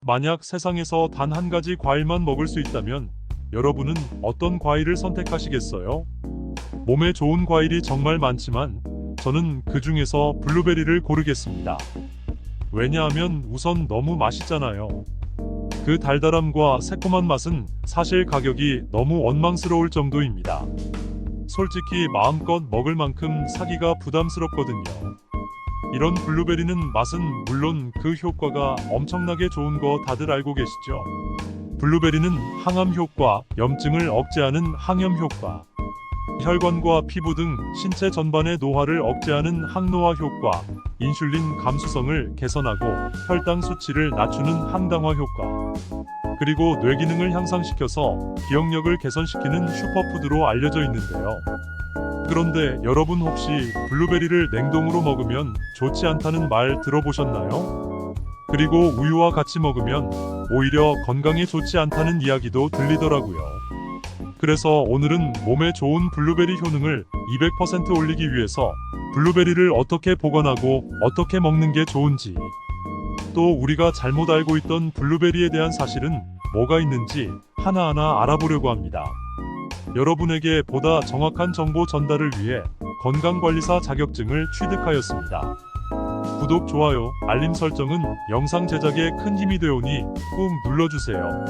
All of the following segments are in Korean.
만약 세상에서 단 한 가지 과일만 먹을 수 있다면 여러분은 어떤 과일을 선택하시겠어요? 몸에 좋은 과일이 정말 많지만 저는 그 중에서 블루베리를 고르겠습니다. 왜냐하면 우선 너무 맛있잖아요. 그 달달함과 새콤한 맛은 사실 가격이 너무 원망스러울 정도입니다. 솔직히 마음껏 먹을 만큼 사기가 부담스럽거든요. 이런 블루베리는 맛은 물론 그 효과가 엄청나게 좋은 거 다들 알고 계시죠? 블루베리는 항암 효과, 염증을 억제하는 항염 효과, 혈관과 피부 등 신체 전반의 노화를 억제하는 항노화 효과, 인슐린 감수성을 개선하고 혈당 수치를 낮추는 항당화 효과, 그리고 뇌 기능을 향상시켜서 기억력을 개선시키는 슈퍼푸드로 알려져 있는데요. 그런데 여러분 혹시 블루베리를 냉동으로 먹으면 좋지 않다는 말 들어보셨나요? 그리고 우유와 같이 먹으면 오히려 건강에 좋지 않다는 이야기도 들리더라고요. 그래서 오늘은 몸에 좋은 블루베리 효능을 200% 올리기 위해서 블루베리를 어떻게 보관하고 어떻게 먹는 게 좋은지, 또 우리가 잘못 알고 있던 블루베리에 대한 사실은 뭐가 있는지 하나하나 알아보려고 합니다. 여러분에게 보다 정확한 정보 전달을 위해 건강관리사 자격증을 취득하였습니다. 구독, 좋아요, 알림 설정은 영상 제작에 큰 힘이 되오니 꾹 눌러주세요.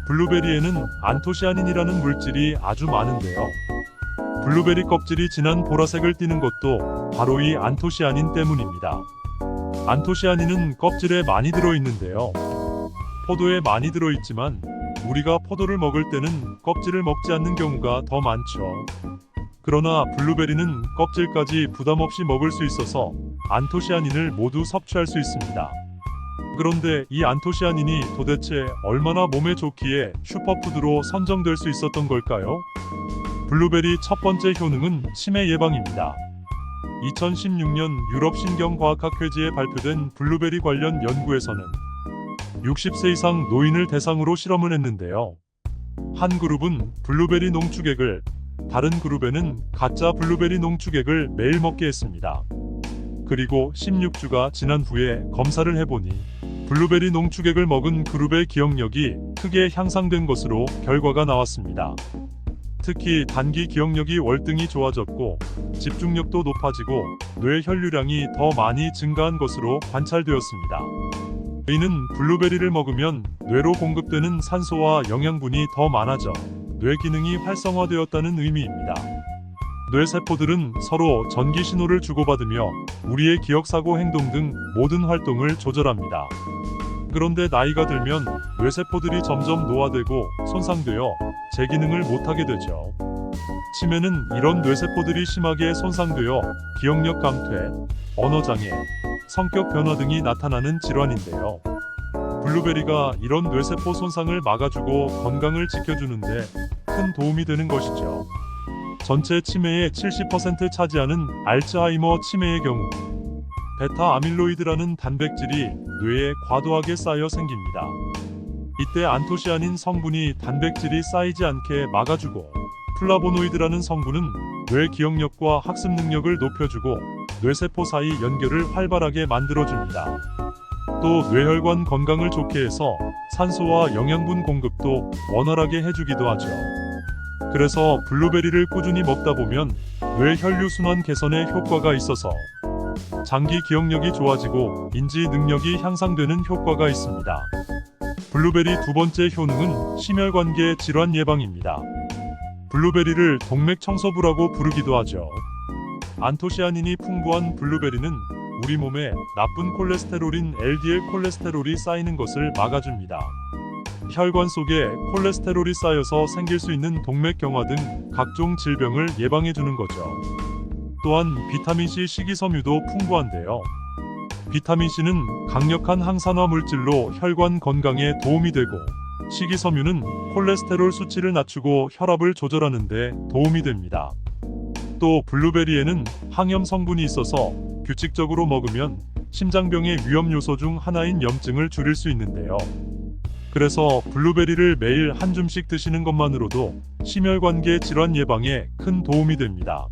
블루베리에는 안토시아닌이라는 물질이 아주 많은데요. 블루베리 껍질이 진한 보라색을 띠는 것도 바로 이 안토시아닌 때문입니다. 안토시아닌은 껍질에 많이 들어있는데요. 포도에 많이 들어있지만 우리가 포도를 먹을 때는 껍질을 먹지 않는 경우가 더 많죠. 그러나 블루베리는 껍질까지 부담없이 먹을 수 있어서 안토시아닌을 모두 섭취할 수 있습니다. 그런데 이 안토시아닌이 도대체 얼마나 몸에 좋기에 슈퍼푸드로 선정될 수 있었던 걸까요? 블루베리 첫 번째 효능은 치매 예방입니다. 2016년 유럽 신경과학학회지에 발표된 블루베리 관련 연구에서는 60세 이상 노인을 대상으로 실험을 했는데요. 한 그룹은 블루베리 농축액을, 다른 그룹에는 가짜 블루베리 농축액을 매일 먹게 했습니다. 그리고 16주가 지난 후에 검사를 해보니 블루베리 농축액을 먹은 그룹의 기억력이 크게 향상된 것으로 결과가 나왔습니다. 특히 단기 기억력이 월등히 좋아졌고 집중력도 높아지고 뇌 혈류량이 더 많이 증가한 것으로 관찰되었습니다. 이는 블루베리를 먹으면 뇌로 공급되는 산소와 영양분이 더 많아져 뇌 기능이 활성화되었다는 의미입니다. 뇌세포들은 서로 전기 신호를 주고받으며 우리의 기억사고 행동 등 모든 활동을 조절합니다. 그런데 나이가 들면 뇌세포들이 점점 노화되고 손상되어 재기능을 못하게 되죠. 치매는 이런 뇌세포들이 심하게 손상되어 기억력 감퇴, 언어장애, 성격 변화 등이 나타나는 질환인데요. 블루베리가 이런 뇌세포 손상을 막아주고 건강을 지켜주는데 큰 도움이 되는 것이죠. 전체 치매의 70% 차지하는 알츠하이머 치매의 경우 베타 아밀로이드라는 단백질이 뇌에 과도하게 쌓여 생깁니다. 이때 안토시아닌 성분이 단백질이 쌓이지 않게 막아주고 플라보노이드라는 성분은 뇌 기억력과 학습 능력을 높여주고 뇌세포 사이 연결을 활발하게 만들어줍니다. 또 뇌혈관 건강을 좋게 해서 산소와 영양분 공급도 원활하게 해주기도 하죠. 그래서 블루베리를 꾸준히 먹다 보면 뇌 혈류순환 개선에 효과가 있어서 장기 기억력이 좋아지고 인지 능력이 향상되는 효과가 있습니다. 블루베리 두 번째 효능은 심혈관계 질환 예방입니다. 블루베리를 동맥 청소부라고 부르기도 하죠. 안토시아닌이 풍부한 블루베리는 우리 몸에 나쁜 콜레스테롤인 LDL 콜레스테롤이 쌓이는 것을 막아줍니다. 혈관 속에 콜레스테롤이 쌓여서 생길 수 있는 동맥경화 등 각종 질병을 예방해주는 거죠. 또한 비타민C 식이섬유도 풍부한데요. 비타민C는 강력한 항산화 물질로 혈관 건강에 도움이 되고 식이섬유는 콜레스테롤 수치를 낮추고 혈압을 조절하는 데 도움이 됩니다. 또 블루베리에는 항염 성분이 있어서 규칙적으로 먹으면 심장병의 위험 요소 중 하나인 염증을 줄일 수 있는데요. 그래서 블루베리를 매일 한 줌씩 드시는 것만으로도 심혈관계 질환 예방에 큰 도움이 됩니다.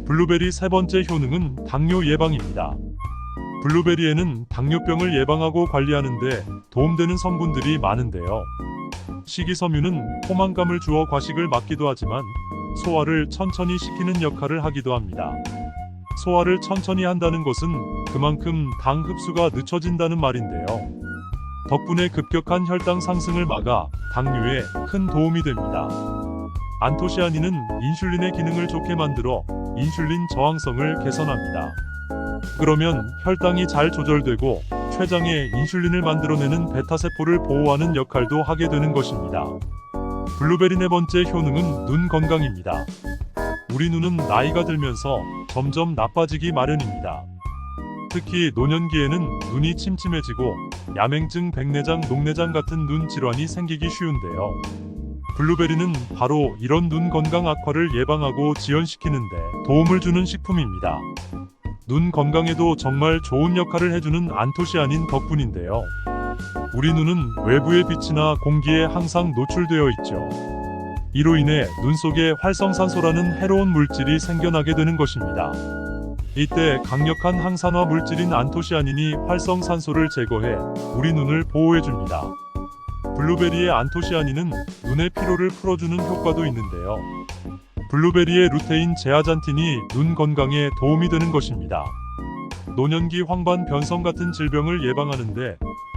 블루베리 세 번째 효능은 당뇨 예방입니다. 블루베리에는 당뇨병을 예방하고 관리하는 데 도움되는 성분들이 많은데요. 식이섬유는 포만감을 주어 과식을 막기도 하지만 소화를 천천히 시키는 역할을 하기도 합니다. 소화를 천천히 한다는 것은 그만큼 당 흡수가 늦춰진다는 말인데요. 덕분에 급격한 혈당 상승을 막아 당뇨에 큰 도움이 됩니다. 안토시아닌은 인슐린의 기능을 좋게 만들어 인슐린 저항성을 개선합니다. 그러면 혈당이 잘 조절되고 췌장에 인슐린을 만들어내는 베타세포를 보호하는 역할도 하게 되는 것입니다. 블루베리 네 번째 효능은 눈 건강입니다. 우리 눈은 나이가 들면서 점점 나빠지기 마련입니다. 특히 노년기에는 눈이 침침해지고 야맹증, 백내장, 녹내장 같은 눈 질환이 생기기 쉬운데요. 블루베리는 바로 이런 눈 건강 악화를 예방하고 지연시키는데 도움을 주는 식품입니다. 눈 건강에도 정말 좋은 역할을 해주는 안토시아닌 덕분인데요. 우리 눈은 외부의 빛이나 공기에 항상 노출되어 있죠. 이로 인해 눈 속에 활성산소라는 해로운 물질이 생겨나게 되는 것입니다. 이때 강력한 항산화 물질인 안토시아닌이 활성산소를 제거해 우리 눈을 보호해줍니다. 블루베리의 안토시아닌은 눈의 피로를 풀어주는 효과도 있는데요. 블루베리의 루테인 제아잔틴이 눈 건강에 도움이 되는 것입니다. 노년기 황반 변성 같은 질병을 예방하는 데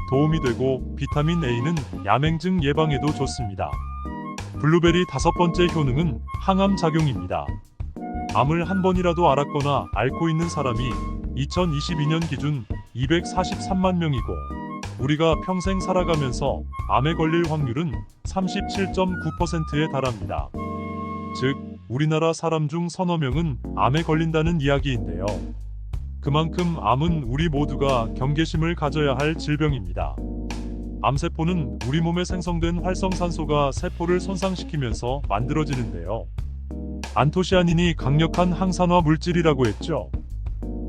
도움이 되고 비타민 A는 야맹증 예방에도 좋습니다. 블루베리 다섯 번째 효능은 항암 작용입니다. 암을 한 번이라도 앓았거나 앓고 있는 사람이 2022년 기준 243만 명이고 우리가 평생 살아가면서 암에 걸릴 확률은 37.9%에 달합니다. 즉, 우리나라 사람 중 서너 명은 암에 걸린다는 이야기인데요. 그만큼 암은 우리 모두가 경계심을 가져야 할 질병입니다. 암세포는 우리 몸에 생성된 활성산소가 세포를 손상시키면서 만들어지는데요. 안토시아닌이 강력한 항산화 물질이라고 했죠.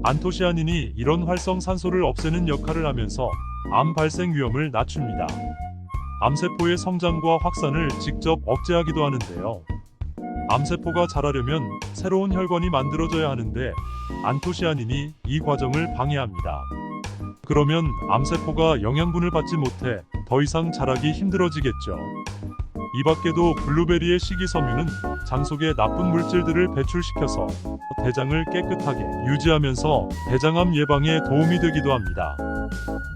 안토시아닌이 이런 활성산소를 없애는 역할을 하면서 암 발생 위험을 낮춥니다. 암세포의 성장과 확산을 직접 억제하기도 하는데요. 암세포가 자라려면 새로운 혈관이 만들어져야 하는데 안토시아닌이 이 과정을 방해합니다. 그러면 암세포가 영양분을 받지 못해 더 이상 자라기 힘들어지겠죠. 이 밖에도 블루베리의 식이섬유는 장 속의 나쁜 물질들을 배출시켜서 대장을 깨끗하게 유지하면서 대장암 예방에 도움이 되기도 합니다.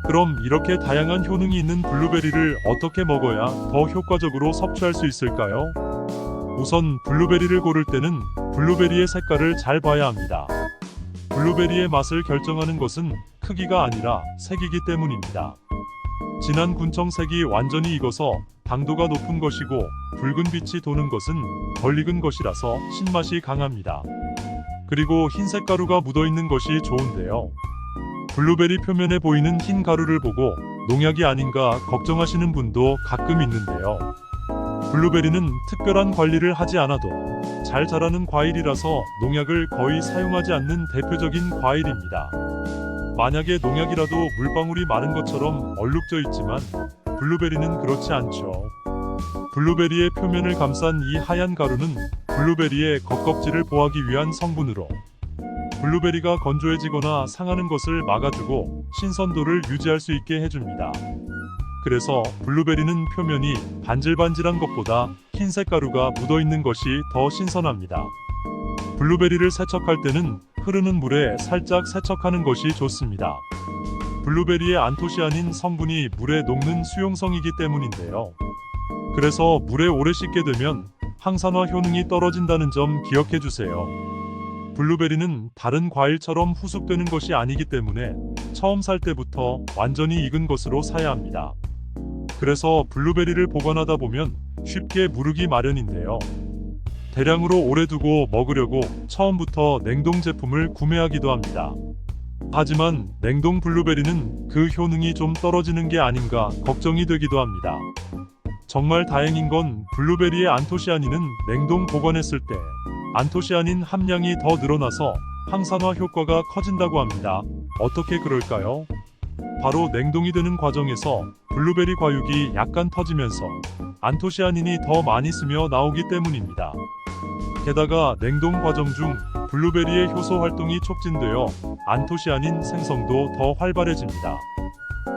그럼 이렇게 다양한 효능이 있는 블루베리를 어떻게 먹어야 더 효과적으로 섭취할 수 있을까요? 우선 블루베리를 고를 때는 블루베리의 색깔을 잘 봐야 합니다. 블루베리의 맛을 결정하는 것은 크기가 아니라 색이기 때문입니다. 진한 군청색이 완전히 익어서 당도가 높은 것이고 붉은 빛이 도는 것은 덜 익은 것이라서 신맛이 강합니다. 그리고 흰색 가루가 묻어있는 것이 좋은데요. 블루베리 표면에 보이는 흰 가루를 보고 농약이 아닌가 걱정하시는 분도 가끔 있는데요. 블루베리는 특별한 관리를 하지 않아도 잘 자라는 과일이라서 농약을 거의 사용하지 않는 대표적인 과일입니다. 만약에 농약이라도 물방울이 마른 것처럼 얼룩져 있지만 블루베리는 그렇지 않죠. 블루베리의 표면을 감싼 이 하얀 가루는 블루베리의 겉껍질을 보호하기 위한 성분으로 블루베리가 건조해지거나 상하는 것을 막아주고 신선도를 유지할 수 있게 해줍니다. 그래서 블루베리는 표면이 반질반질한 것보다 흰색 가루가 묻어있는 것이 더 신선합니다. 블루베리를 세척할 때는 흐르는 물에 살짝 세척하는 것이 좋습니다. 블루베리의 안토시아닌 성분이 물에 녹는 수용성이기 때문인데요. 그래서 물에 오래 씻게 되면 항산화 효능이 떨어진다는 점 기억해 주세요. 블루베리는 다른 과일처럼 후숙되는 것이 아니기 때문에 처음 살 때부터 완전히 익은 것으로 사야 합니다. 그래서 블루베리를 보관하다 보면 쉽게 무르기 마련인데요. 대량으로 오래 두고 먹으려고 처음부터 냉동 제품을 구매하기도 합니다. 하지만 냉동 블루베리는 그 효능이 좀 떨어지는 게 아닌가 걱정이 되기도 합니다. 정말 다행인 건 블루베리의 안토시아닌은 냉동 보관했을 때 안토시아닌 함량이 더 늘어나서 항산화 효과가 커진다고 합니다. 어떻게 그럴까요? 바로 냉동이 되는 과정에서 블루베리 과육이 약간 터지면서 안토시아닌이 더 많이 스며 나오기 때문입니다. 게다가 냉동 과정 중 블루베리의 효소 활동이 촉진되어 안토시아닌 생성도 더 활발해집니다.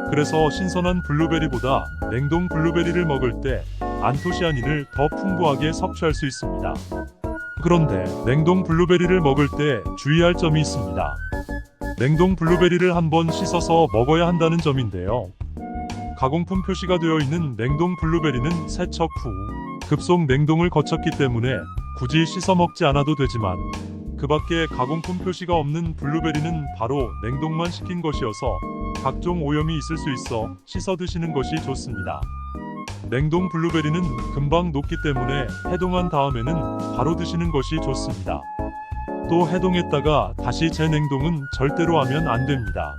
그래서 신선한 블루베리보다 냉동 블루베리를 먹을 때 안토시아닌을 더 풍부하게 섭취할 수 있습니다. 그런데 냉동 블루베리를 먹을 때 주의할 점이 있습니다. 냉동 블루베리를 한번 씻어서 먹어야 한다는 점인데요. 가공품 표시가 되어 있는 냉동 블루베리는 세척 후 급속 냉동을 거쳤기 때문에 굳이 씻어 먹지 않아도 되지만, 그 밖에 가공품 표시가 없는 블루베리는 바로 냉동만 시킨 것이어서 각종 오염이 있을 수 있어 씻어 드시는 것이 좋습니다. 냉동 블루베리는 금방 녹기 때문에 해동한 다음에는 바로 드시는 것이 좋습니다. 또 해동했다가 다시 재냉동은 절대로 하면 안 됩니다.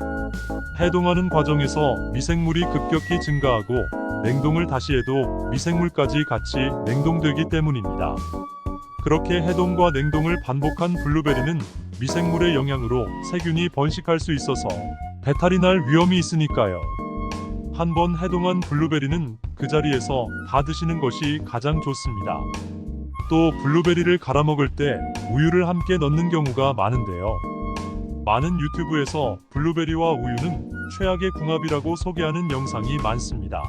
해동하는 과정에서 미생물이 급격히 증가하고 냉동을 다시 해도 미생물까지 같이 냉동되기 때문입니다. 그렇게 해동과 냉동을 반복한 블루베리는 미생물의 영향으로 세균이 번식할 수 있어서 배탈이 날 위험이 있으니까요. 한번 해동한 블루베리는 그 자리에서 다 드시는 것이 가장 좋습니다. 또 블루베리를 갈아 먹을 때 우유를 함께 넣는 경우가 많은데요. 많은 유튜브에서 블루베리와 우유는 최악의 궁합이라고 소개하는 영상이 많습니다.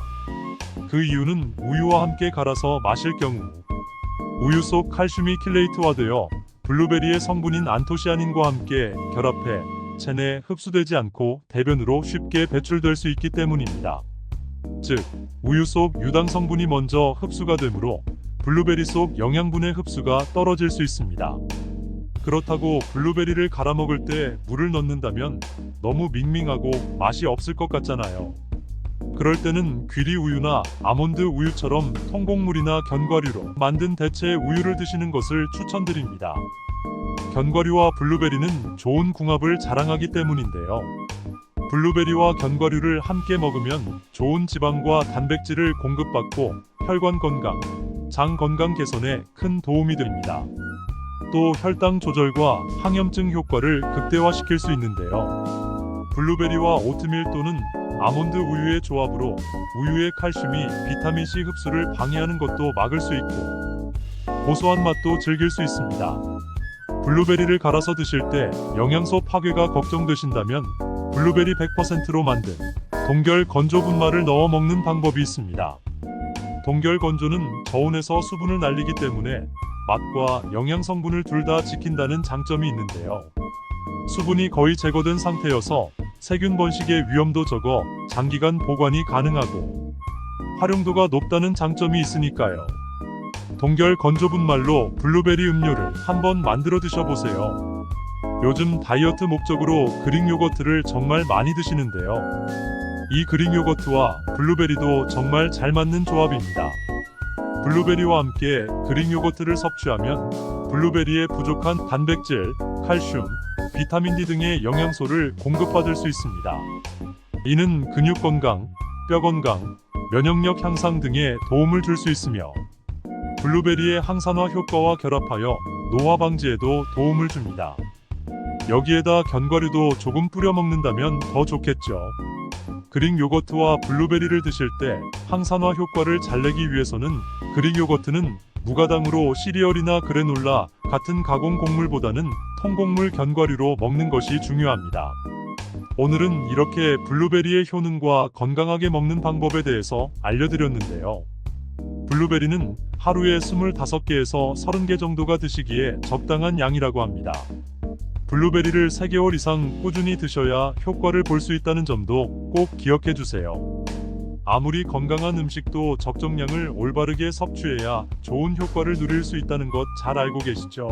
그 이유는 우유와 함께 갈아서 마실 경우 우유 속 칼슘이 킬레이트화되어 블루베리의 성분인 안토시아닌과 함께 결합해 체내에 흡수되지 않고 대변으로 쉽게 배출될 수 있기 때문입니다. 즉, 우유 속 유당 성분이 먼저 흡수가 되므로 블루베리 속 영양분의 흡수가 떨어질 수 있습니다. 그렇다고 블루베리를 갈아 먹을 때 물을 넣는다면 너무 밍밍하고 맛이 없을 것 같잖아요. 그럴 때는 귀리 우유나 아몬드 우유처럼 통곡물이나 견과류로 만든 대체의 우유를 드시는 것을 추천드립니다. 견과류와 블루베리는 좋은 궁합을 자랑하기 때문인데요. 블루베리와 견과류를 함께 먹으면 좋은 지방과 단백질을 공급받고 혈관 건강, 장 건강 개선에 큰 도움이 됩니다. 또 혈당 조절과 항염증 효과를 극대화시킬 수 있는데요. 블루베리와 오트밀 또는 아몬드 우유의 조합으로 우유의 칼슘이 비타민C 흡수를 방해하는 것도 막을 수 있고 고소한 맛도 즐길 수 있습니다. 블루베리를 갈아서 드실 때 영양소 파괴가 걱정되신다면 블루베리 100%로 만든 동결 건조 분말을 넣어 먹는 방법이 있습니다. 동결 건조는 저온에서 수분을 날리기 때문에 맛과 영양 성분을 둘 다 지킨다는 장점이 있는데요. 수분이 거의 제거된 상태여서 세균 번식의 위험도 적어 장기간 보관이 가능하고 활용도가 높다는 장점이 있으니까요. 동결 건조 분말로 블루베리 음료를 한번 만들어 드셔보세요. 요즘 다이어트 목적으로 그릭 요거트를 정말 많이 드시는데요. 이 그릭 요거트와 블루베리도 정말 잘 맞는 조합입니다. 블루베리와 함께 그릭 요거트를 섭취하면 블루베리의 부족한 단백질, 칼슘, 비타민 D 등의 영양소를 공급받을 수 있습니다. 이는 근육 건강, 뼈 건강, 면역력 향상 등에 도움을 줄 수 있으며 블루베리의 항산화 효과와 결합하여 노화 방지에도 도움을 줍니다. 여기에다 견과류도 조금 뿌려 먹는다면 더 좋겠죠. 그릭 요거트와 블루베리를 드실 때 항산화 효과를 잘 내기 위해서는 그릭 요거트는 무가당으로 시리얼이나 그래놀라 같은 가공 곡물보다는 통곡물 견과류로 먹는 것이 중요합니다. 오늘은 이렇게 블루베리의 효능과 건강하게 먹는 방법에 대해서 알려드렸는데요. 블루베리는 하루에 25개에서 30개 정도가 드시기에 적당한 양이라고 합니다. 블루베리를 3개월 이상 꾸준히 드셔야 효과를 볼 수 있다는 점도 꼭 기억해 주세요. 아무리 건강한 음식도 적정량을 올바르게 섭취해야 좋은 효과를 누릴 수 있다는 것 잘 알고 계시죠?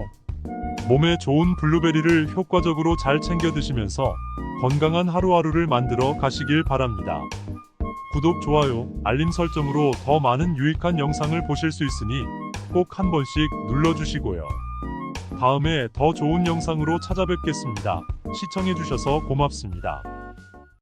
몸에 좋은 블루베리를 효과적으로 잘 챙겨 드시면서 건강한 하루하루를 만들어 가시길 바랍니다. 구독, 좋아요, 알림 설정으로 더 많은 유익한 영상을 보실 수 있으니 꼭 한 번씩 눌러주시고요. 다음에 더 좋은 영상으로 찾아뵙겠습니다. 시청해주셔서 고맙습니다.